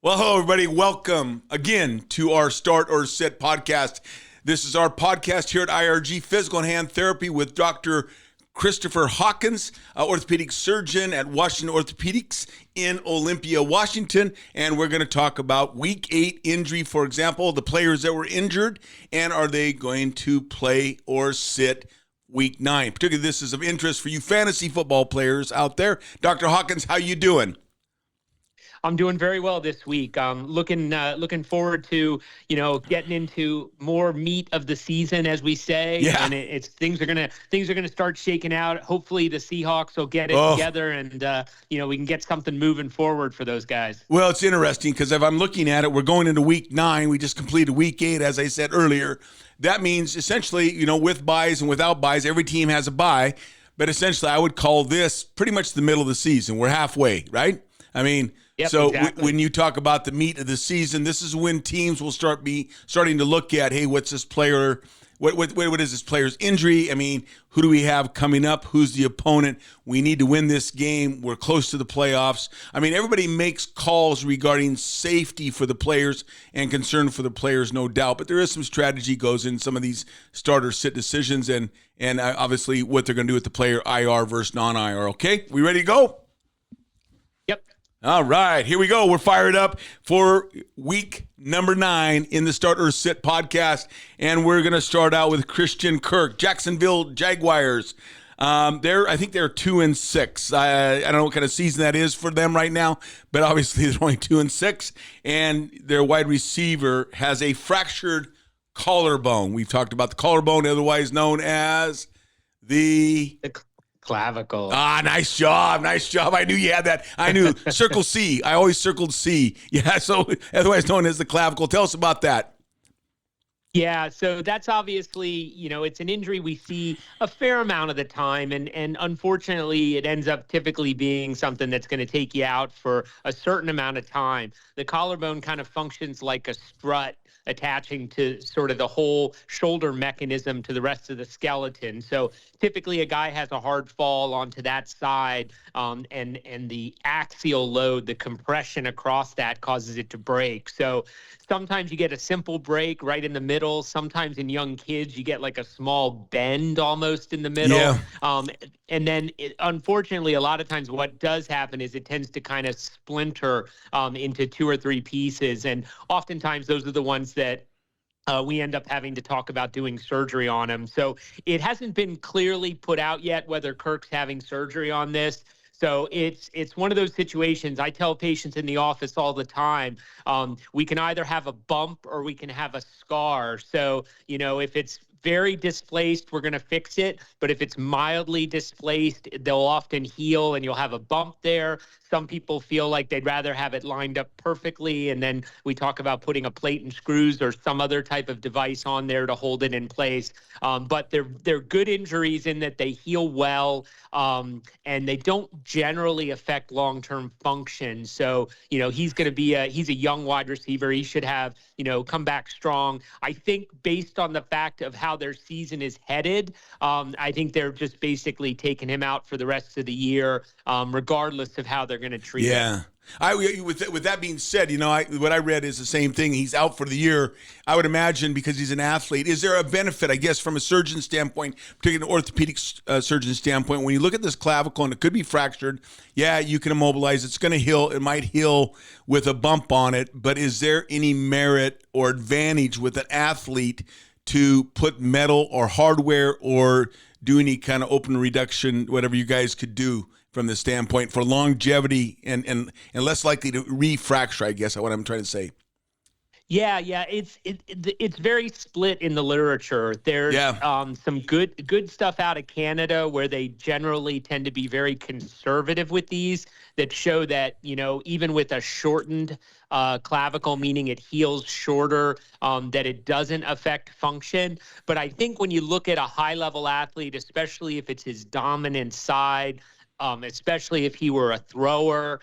Well, hello, everybody. Welcome again to our Start or Sit podcast. This is our podcast here at IRG Physical and Hand Therapy with Dr. Christopher Hawkins, orthopedic surgeon at Washington Orthopaedics in Olympia, Washington. And we're going to talk about Week 8 injury, for example, the players that were injured, and are they going to play or sit Week 9? Particularly, this is of interest for you fantasy football players out there. Dr. Hawkins, how you doing? I'm doing very well this week. Looking forward to, getting into more meat of the season, as we say. Yeah. And it's things are gonna start shaking out. Hopefully the Seahawks will get it together, and we can get something moving forward for those guys. Well, it's interesting because if I'm looking at it, we're going into Week 9. We just completed Week 8, as I said earlier. That means essentially, with buys and without buys, every team has a bye. But essentially, I would call this pretty much the middle of the season. We're halfway, right? I mean. Yep, so exactly. When you talk about the meat of the season, this is when teams will starting to look at, hey, what's this player? What is this player's injury? I mean, who do we have coming up? Who's the opponent? We need to win this game. We're close to the playoffs. I mean, everybody makes calls regarding safety for the players and concern for the players, no doubt. But there is some strategy goes in some of these starter sit decisions and obviously what they're going to do with the player IR versus non-IR. Okay, we ready to go? All right, here we go. We're fired up for week number 9 in the Start or Sit podcast, and we're going to start out with Christian Kirk, Jacksonville Jaguars. I think they're 2-6. I don't know what kind of season that is for them right now, but obviously they're only 2-6, and their wide receiver has a fractured collarbone. We've talked about the collarbone, otherwise known as the clavicle. Nice job. I knew you had that. I knew. Circle C. I always circled C. Yeah, so otherwise known as the clavicle. Tell us about that. Yeah, so that's obviously, it's an injury we see a fair amount of the time, and unfortunately it ends up typically being something that's going to take you out for a certain amount of time. The collarbone kind of functions like a strut attaching to sort of the whole shoulder mechanism to the rest of the skeleton. So typically a guy has a hard fall onto that side, and the axial load, the compression across that causes it to break. So sometimes you get a simple break right in the middle. Sometimes in young kids, you get like a small bend almost in the middle. Yeah. And then, unfortunately, a lot of times what does happen is it tends to kind of splinter into 2 or 3 pieces. And oftentimes those are the ones that we end up having to talk about doing surgery on him. So it hasn't been clearly put out yet whether Kirk's having surgery on this. So it's one of those situations. I tell patients in the office all the time, we can either have a bump or we can have a scar. So, if it's very displaced, we're going to fix it. But if it's mildly displaced, they'll often heal and you'll have a bump there. Some people feel like they'd rather have it lined up perfectly. And then we talk about putting a plate and screws or some other type of device on there to hold it in place. But they're good injuries in that they heal well, and they don't generally affect long-term function. So, he's going to be he's a young wide receiver. He should have, come back strong. I think based on the fact of how their season is headed, I think they're just basically taking him out for the rest of the year, regardless of how they're going to treat him. With that being said, what I read is the same thing. He's out for the year. I would imagine because he's an athlete. Is there a benefit, I guess, from a surgeon standpoint, particularly an orthopedic surgeon standpoint, when you look at this clavicle and it could be fractured? Yeah, you can immobilize. It's going to heal. It might heal with a bump on it. But is there any merit or advantage with an athlete to put metal or hardware or do any kind of open reduction, whatever you guys could do from the standpoint for longevity and less likely to refracture, I guess, what I'm trying to say. Yeah, it's very split in the literature. There's some good stuff out of Canada where they generally tend to be very conservative with these, that show that, even with a shortened clavicle, meaning it heals shorter, that it doesn't affect function. But I think when you look at a high-level athlete, especially if it's his dominant side, especially if he were a thrower,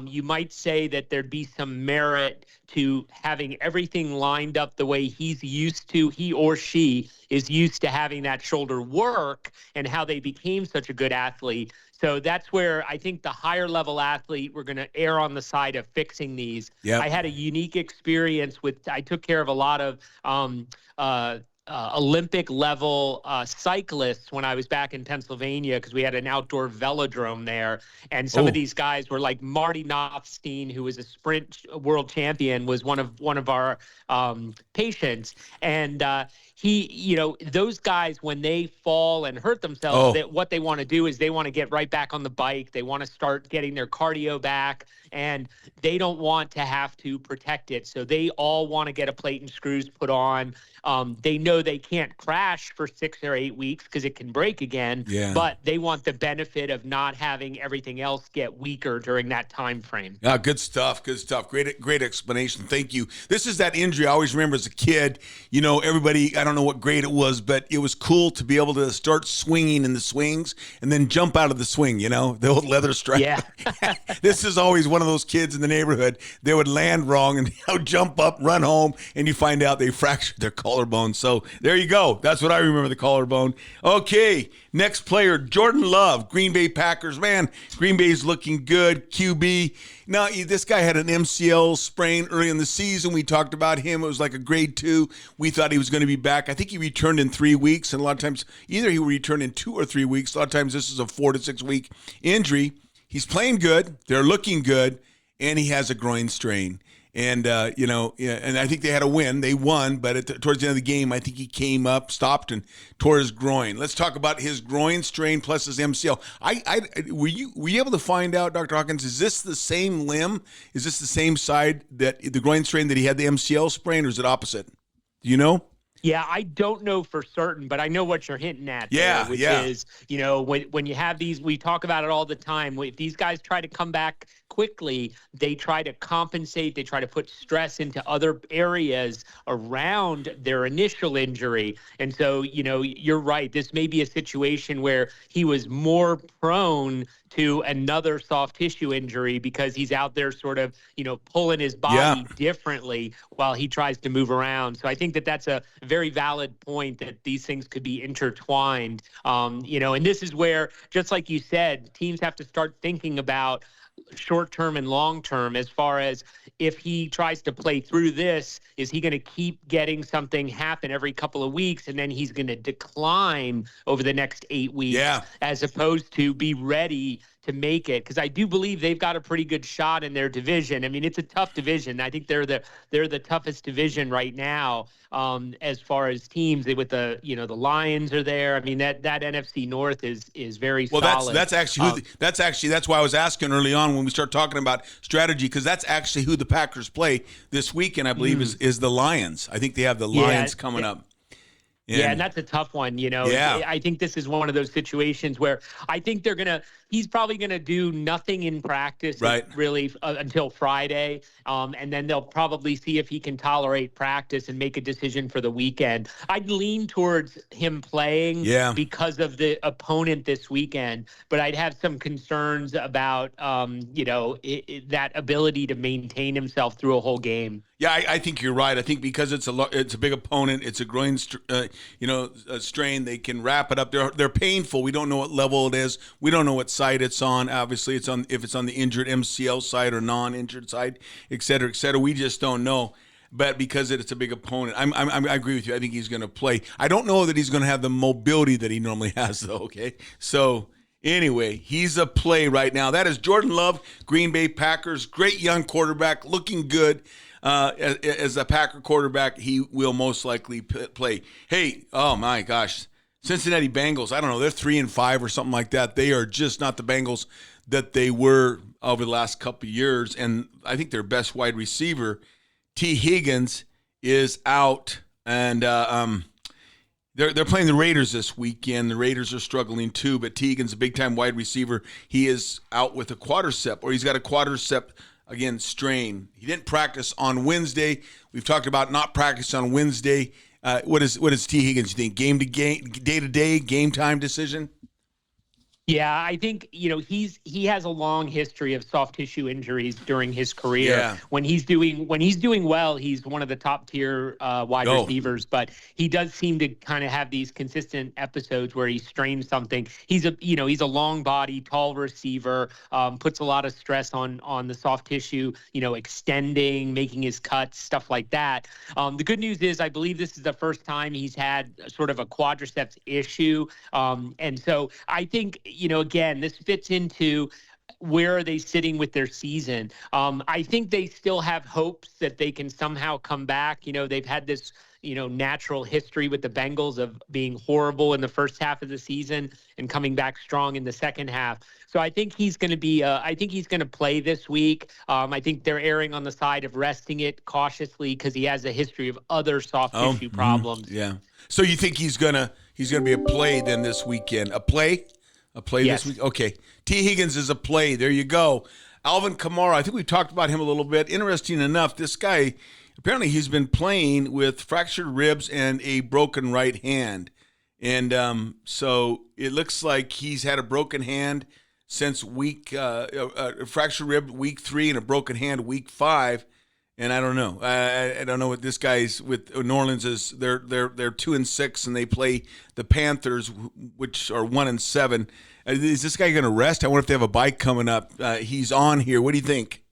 you might say that there'd be some merit to having everything lined up the way he or she is used to having that shoulder work, and how they became such a good athlete. So that's where I think the higher level athlete, we're going to err on the side of fixing these. Yep. I had a unique experience I took care of a lot of Olympic level cyclists when I was back in Pennsylvania, because we had an outdoor velodrome there. And some of these guys were like Marty Knopfstein, who was a sprint world champion, was one of our patients. And those guys, when they fall and hurt themselves, what they want to do is they want to get right back on the bike. They want to start getting their cardio back, and they don't want to have to protect it. So they all want to get a plate and screws put on. They know they can't crash for 6 or 8 weeks because it can break again, but they want the benefit of not having everything else get weaker during that time frame. Yeah, good stuff. Good stuff. Great explanation. Thank you. This is that injury I always remember as a kid. Everybody, I don't know what grade it was, but it was cool to be able to start swinging in the swings and then jump out of the swing, the old leather strap. Yeah. This is always one of those kids in the neighborhood. They would land wrong and jump up, run home, and you find out they fractured their collarbone. So there you go. That's what I remember, the collarbone. Okay, next player, Jordan Love, Green Bay Packers. Man, Green Bay's looking good. QB. Now, this guy had an MCL sprain early in the season. We talked about him. It was like a grade 2. We thought he was going to be back. I think he returned in 3 weeks, and a lot of times either he returned in 2 or 3 weeks. A lot of times this is a 4 to 6 week injury. He's playing good. They're looking good, and he has a groin strain. And, and I think they had a win. They won, but towards the end of the game, I think he came up, stopped, and tore his groin. Let's talk about his groin strain plus his MCL. Were you able to find out, Dr. Hawkins, is this the same limb? Is this the same side, that the groin strain that he had the MCL sprain, or is it opposite? Do you know? Yeah, I don't know for certain, but I know what you're hinting at. Which is, when you have these, we talk about it all the time. If these guys try to come back quickly, they try to compensate. They try to put stress into other areas around their initial injury. And so, you're right. This may be a situation where he was more prone to another soft tissue injury because he's out there sort of, pulling his body differently while he tries to move around. So I think that's a very valid point, that these things could be intertwined. And this is where, just like you said, teams have to start thinking about short-term and long-term, as far as if he tries to play through this, is he going to keep getting something happen every couple of weeks, and then he's going to decline over the next 8 weeks, as opposed to be ready to make it? Because I do believe they've got a pretty good shot in their division. I mean, it's a tough division. I think they're the toughest division right now, as far as teams. With the the Lions are there. I mean, that NFC North is very solid. Well, that's why I was asking early on when we start talking about strategy, because that's actually who the Packers play this weekend. I believe is the Lions. I think they have the Lions coming up. And that's a tough one. I think this is one of those situations where I think he's probably going to do nothing in practice, really, until Friday. And then they'll probably see if he can tolerate practice and make a decision for the weekend. I'd lean towards him playing because of the opponent this weekend, but I'd have some concerns about, that ability to maintain himself through a whole game. Yeah, I think you're right. I think because it's a big opponent, it's a groin strain. They can wrap it up. They're painful. We don't know what level it is. We don't know what side it's on. Obviously, if it's on the injured MCL side or non-injured side, et cetera, et cetera. We just don't know. But because it's a big opponent, I agree with you. I think he's going to play. I don't know that he's going to have the mobility that he normally has, though. Okay, so. Anyway, he's a play right now. That is Jordan Love, Green Bay Packers. Great young quarterback, looking good. As a Packer quarterback, he will most likely play. Hey, oh my gosh, Cincinnati Bengals, I don't know, they're 3-5 or something like that. They are just not the Bengals that they were over the last couple of years. And I think their best wide receiver, Higgins, is out. And they're playing the Raiders this weekend. The Raiders are struggling too, but Higgins, a big-time wide receiver, he is out with a quadricep, or he's got a quadricep, again, strain. He didn't practice on Wednesday. We've talked about not practicing on Wednesday. What is Higgins, you think? Game to game, day to day, game time decision? Yeah, I think, he has a long history of soft tissue injuries during his career. Yeah. When he's doing well, he's one of the top tier wide receivers, but he does seem to kind of have these consistent episodes where he strains something. He's a long body, tall receiver, puts a lot of stress on the soft tissue, extending, making his cuts, stuff like that. The good news is I believe this is the first time he's had sort of a quadriceps issue. And so I think, again, this fits into where are they sitting with their season. I think they still have hopes that they can somehow come back. They've had this, natural history with the Bengals of being horrible in the first half of the season and coming back strong in the second half. So I think he's going to play this week. I think they're erring on the side of resting it cautiously because he has a history of other soft tissue problems. Yeah. So you think he's gonna be a play then this weekend? A play Yes. this week? Okay. T. Higgins is a play. There you go. Alvin Kamara, I think we talked about him a little bit. Interesting enough, this guy, apparently he's been playing with fractured ribs and a broken right hand. And so it looks like he's had a broken hand since fractured rib week 3 and a broken hand week 5. And I don't know. I don't know what this guy's with New Orleans is. They're 2-6 and they play the Panthers, which are 1-7. Is this guy going to rest? I wonder if they have a bye coming up. He's on here. What do you think?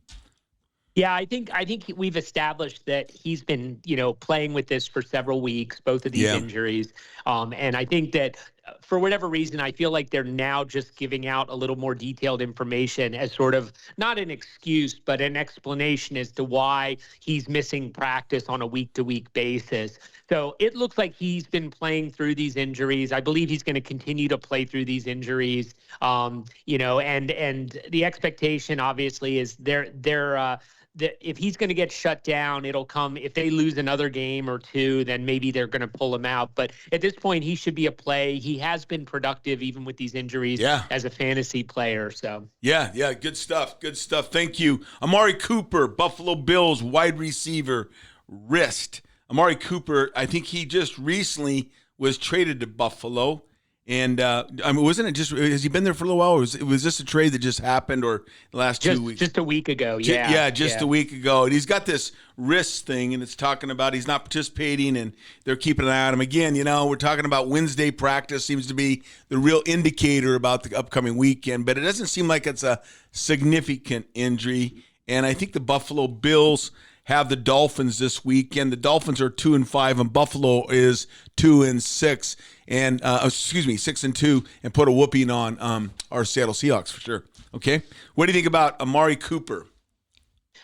Yeah, I think we've established that he's been, playing with this for several weeks, both of these injuries. And I think that for whatever reason, I feel like they're now just giving out a little more detailed information as sort of not an excuse, but an explanation as to why he's missing practice on a week-to-week basis. So it looks like he's been playing through these injuries. I believe he's going to continue to play through these injuries. And the expectation obviously is that if he's going to get shut down, it'll come if they lose another game or two, then maybe they're going to pull him out. But at this point, he should be a play. He has been productive even with these injuries as a fantasy player. So yeah, good stuff. Thank you. Amari Cooper, Buffalo Bills wide receiver, wrist. Amari Cooper, I think he just recently was traded to Buffalo. And wasn't it just? Has he been there for a little while? Or was this a trade that just happened, or the last 2 weeks? Just a week ago, a week ago. And he's got this wrist thing, and it's talking about he's not participating, and they're keeping an eye on him. Again, we're talking about Wednesday practice seems to be the real indicator about the upcoming weekend, but it doesn't seem like it's a significant injury. And I think the Buffalo Bills have the Dolphins this weekend. The Dolphins are 2-5, and Buffalo is 2-6, and 6-2, and put a whooping on our Seattle Seahawks for sure. Okay, what do you think about Amari Cooper?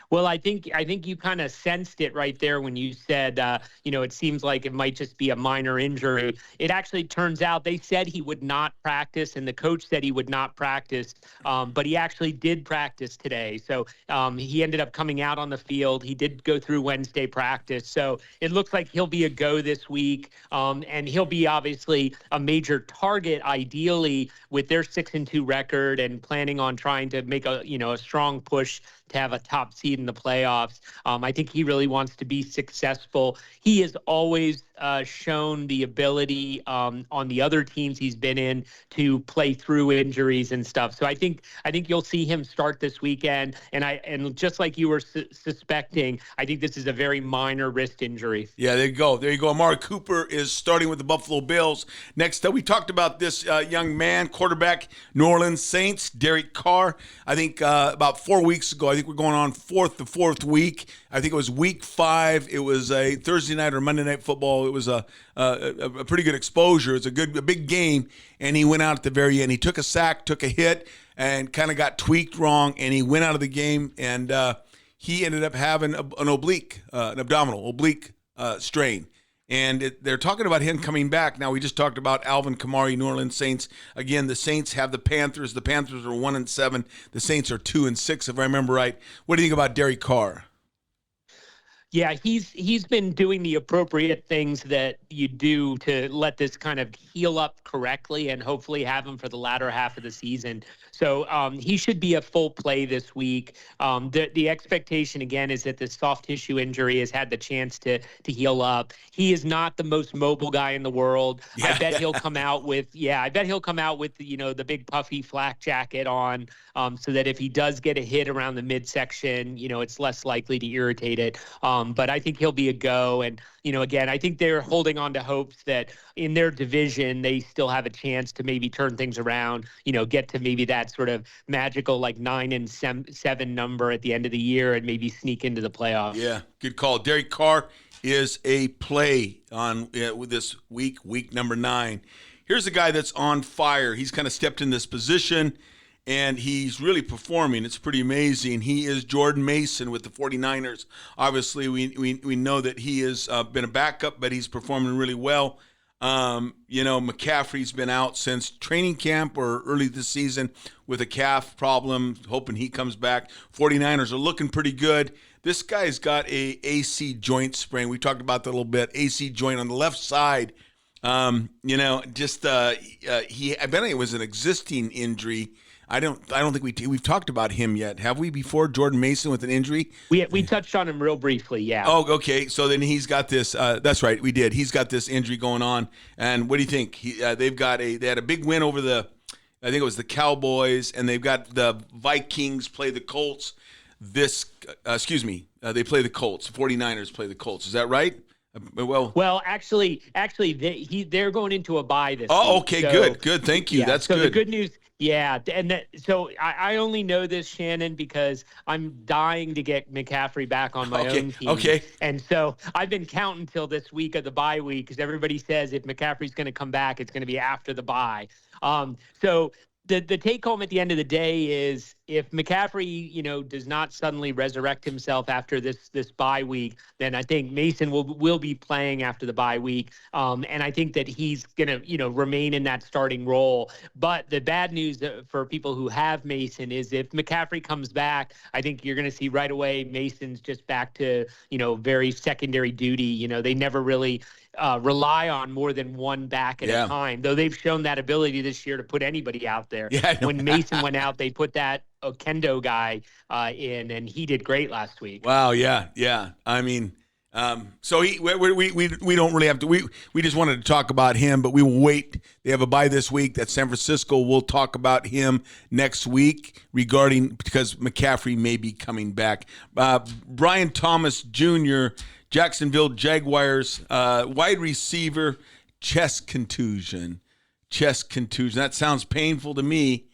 Well, I think you kind of sensed it right there when you said, it seems like it might just be a minor injury. It actually turns out they said he would not practice, and the coach said he would not practice, but he actually did practice today. So he ended up coming out on the field. He did go through Wednesday practice. So it looks like he'll be a go this week, and he'll be obviously a major target, ideally, with their 6-2 record and planning on trying to make a strong push to have a top seed in the playoffs. I think he really wants to be successful. He has always shown the ability on the other teams he's been in to play through injuries and stuff. So I think you'll see him start this weekend. And just like you were suspecting, I think this is a very minor wrist injury. Yeah, there you go. Amari Cooper is starting with the Buffalo Bills. Next up, we talked about this young man, quarterback, New Orleans Saints, Derek Carr. I think about 4 weeks ago, I think we're going on the fourth week. I think it was week 5. It was a Thursday night or Monday night football. It was a pretty good exposure. It's a big game, and he went out at the very end. He took a sack, took a hit, and kind of got tweaked wrong, and he went out of the game, and he ended up having an abdominal oblique strain. And they're talking about him coming back. Now, we just talked about Alvin Kamara, New Orleans Saints. Again, the Saints have the Panthers. The Panthers are 1-7. The Saints are 2-6, if I remember right. What do you think about Derek Carr? Yeah, he's been doing the appropriate things that you do to let this kind of heal up correctly and hopefully have him for the latter half of the season. So he should be a full play this week. The expectation again is that this soft tissue injury has had the chance to heal up. He is not the most mobile guy in the world. Yeah. I bet he'll come out with the big puffy flak jacket on, so that if he does get a hit around the midsection, it's less likely to irritate it. But I think he'll be a go. And, again, I think they're holding on to hopes that in their division, they still have a chance to maybe turn things around, get to maybe that sort of magical 9-7 number at the end of the year and maybe sneak into the playoffs. Yeah, good call. Derek Carr is a play on with this week number 9. Here's a guy that's on fire. He's kind of stepped in this position, and he's really performing. It's pretty amazing. He is Jordan Mason with the 49ers. Obviously, we know that he has been a backup, but he's performing really well. McCaffrey's been out since training camp or early this season with a calf problem, hoping he comes back. 49ers are looking pretty good. This guy's got a AC joint sprain. We talked about that a little bit. AC joint on the left side. I bet it was an existing injury. I don't think we've talked about him yet, have we? Before Jordan Mason with an injury, we touched on him real briefly, yeah. Oh, okay. So then he's got this. That's right, we did. He's got this injury going on, and what do you think? They had a big win over I think it was the Cowboys, and they've got the Vikings play the Colts. They play the Colts. 49ers play the Colts. Is that right? Well, actually, they're going into a bye this week. Oh, okay, so, good. Thank you. Yeah, That's so good. The good news. Yeah, and so I only know this, Shannon, because I'm dying to get McCaffrey back on my own team. Okay. And so I've been counting till this week of the bye week because everybody says if McCaffrey's going to come back, it's going to be after the bye. So the take home at the end of the day is if McCaffrey, does not suddenly resurrect himself after this bye week, then I think Mason will be playing after the bye week. And I think that he's going to, remain in that starting role. But the bad news for people who have Mason is if McCaffrey comes back, I think you're going to see right away Mason's just back to, very secondary duty. They never really rely on more than one back at a time, though they've shown that ability this year to put anybody out there. Yeah, when Mason went out, they put that Okendo guy in, and he did great last week. Wow, yeah. I mean, so we don't really have to. We just wanted to talk about him, but we will wait. They have a bye this week. That's San Francisco. We'll talk about him next week because McCaffrey may be coming back. Brian Thomas Jr., Jacksonville Jaguars, wide receiver, chest contusion. That sounds painful to me,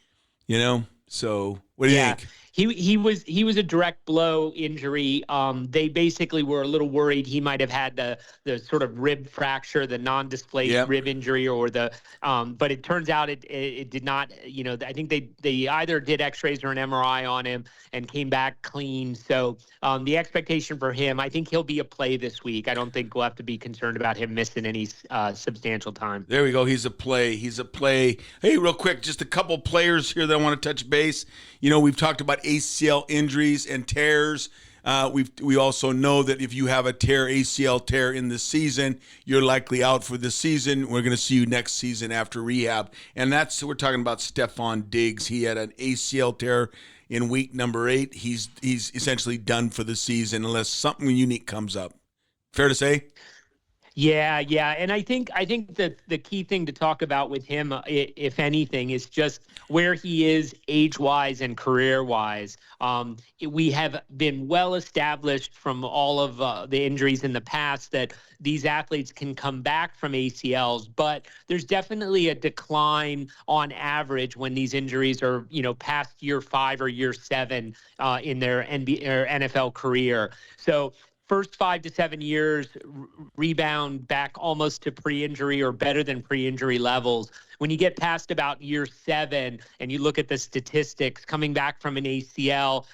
So what do you think? He was a direct blow injury. They basically were a little worried he might have had the sort of rib fracture, the non-displaced rib injury, or but it turns out it did not. I think they either did X-rays or an MRI on him and came back clean. So the expectation for him, I think he'll be a play this week. I don't think we'll have to be concerned about him missing any substantial time. There we go. He's a play. Hey, real quick, just a couple players here that I want to touch base. We've talked about ACL injuries and tears. We also know that if you have a ACL tear in the season, you're likely out for the season. We're going to see you next season after rehab. And we're talking about Stephon Diggs. He had an ACL tear in week number 8. He's essentially done for the season unless something unique comes up. Fair to say? Yeah. And I think that the key thing to talk about with him, if anything, is just where he is age-wise and career-wise. We have been well established from all of the injuries in the past that these athletes can come back from ACLs, but there's definitely a decline on average when these injuries are, past year 5 or year 7 in their NBA or NFL career. So first 5 to 7 years rebound back almost to pre-injury or better than pre-injury levels. When you get past about year 7 and you look at the statistics coming back from an ACL,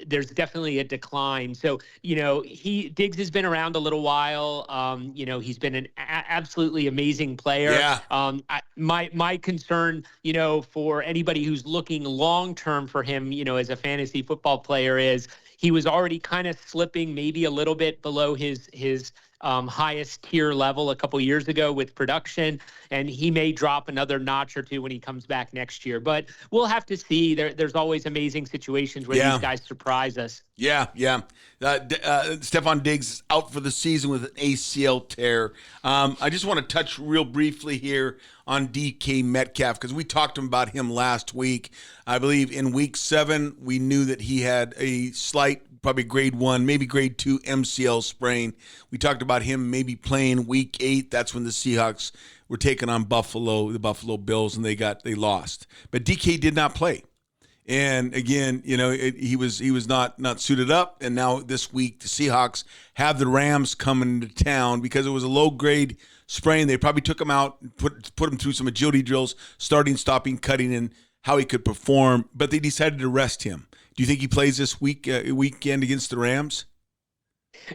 there's definitely a decline. So, Diggs has been around a little while. He's been an absolutely amazing player. Yeah. My concern, for anybody who's looking long-term for him, as a fantasy football player is he was already kind of slipping maybe a little bit below his highest tier level a couple years ago with production, and he may drop another notch or two when he comes back next year. But we'll have to see. There's always amazing situations where these guys surprise us. Yeah. Stephon Diggs is out for the season with an ACL tear. I just want to touch real briefly here on DK Metcalf because we talked about him last week. I believe in week 7, we knew that he had a slight, probably grade 1, maybe grade 2 MCL sprain. We talked about him maybe playing week 8. That's when the Seahawks were taking on the Buffalo Bills, and they lost. But DK did not play. And again, he was not suited up. And now this week, the Seahawks have the Rams coming to town because it was a low grade sprain. They probably took him out, put him through some agility drills, starting, stopping, cutting, and how he could perform. But they decided to rest him. Do you think he plays this weekend against the Rams?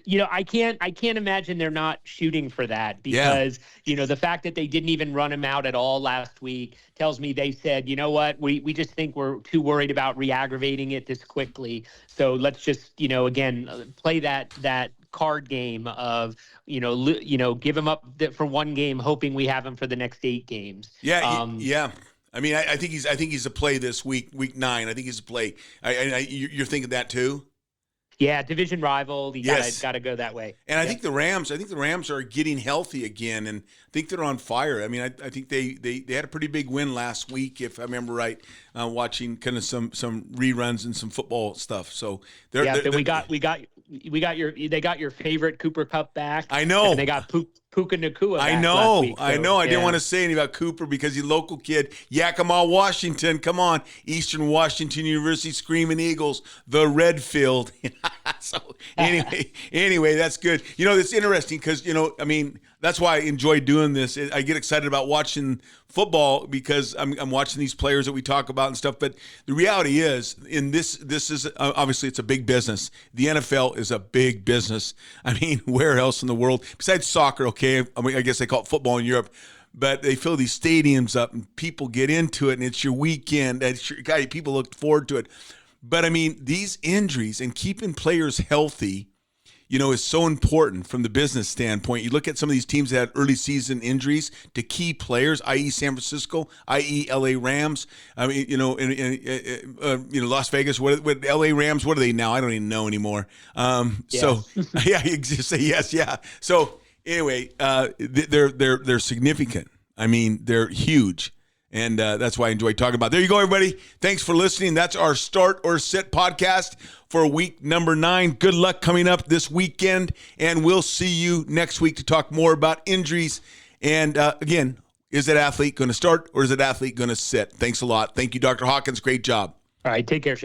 I can't imagine they're not shooting for that because, the fact that they didn't even run him out at all last week tells me they said, you know what, we just think we're too worried about re-aggravating it this quickly. So let's just, again, play that card game of, give him up for one game, hoping we have him for the next 8 games. Yeah. I mean, I think he's a play this week 9. I think he's a play. You're thinking that too? Yeah, division rival. You gotta go that way. And I think the Rams are getting healthy again, and I think they're on fire. I mean, I think they had a pretty big win last week, if I remember right, watching kind of some reruns and some football stuff. So they got your favorite Cooper Kupp back. I know. And they got Puka Nacua back I know. last week, so, I know. I didn't want to say anything about Cooper because he's a local kid. Yakima, Washington. Come on. Eastern Washington University Screaming Eagles, the Redfield. So anyway, that's good. It's interesting because, that's why I enjoy doing this. I get excited about watching football because I'm watching these players that we talk about and stuff. But the reality is, this is obviously it's a big business. The NFL is a big business. I mean, where else in the world besides soccer? Okay, I guess they call it football in Europe. But they fill these stadiums up and people get into it, and it's your weekend. People look forward to it. But I mean, these injuries and keeping players healthy, is so important from the business standpoint. You look at some of these teams that had early season injuries to key players, i.e. San Francisco, i.e. LA Rams. I mean, Las Vegas, what LA Rams, what are they now? I don't even know anymore. So yeah, you just say yes. Yeah. So anyway, they're significant. I mean, they're huge. And that's why I enjoy talking about it. There you go, everybody. Thanks for listening. That's our Start or Sit podcast for week number 9. Good luck coming up this weekend. And we'll see you next week to talk more about injuries. And again, is that athlete going to start or is that athlete going to sit? Thanks a lot. Thank you, Dr. Hawkins. Great job. All right. Take care, Shannon.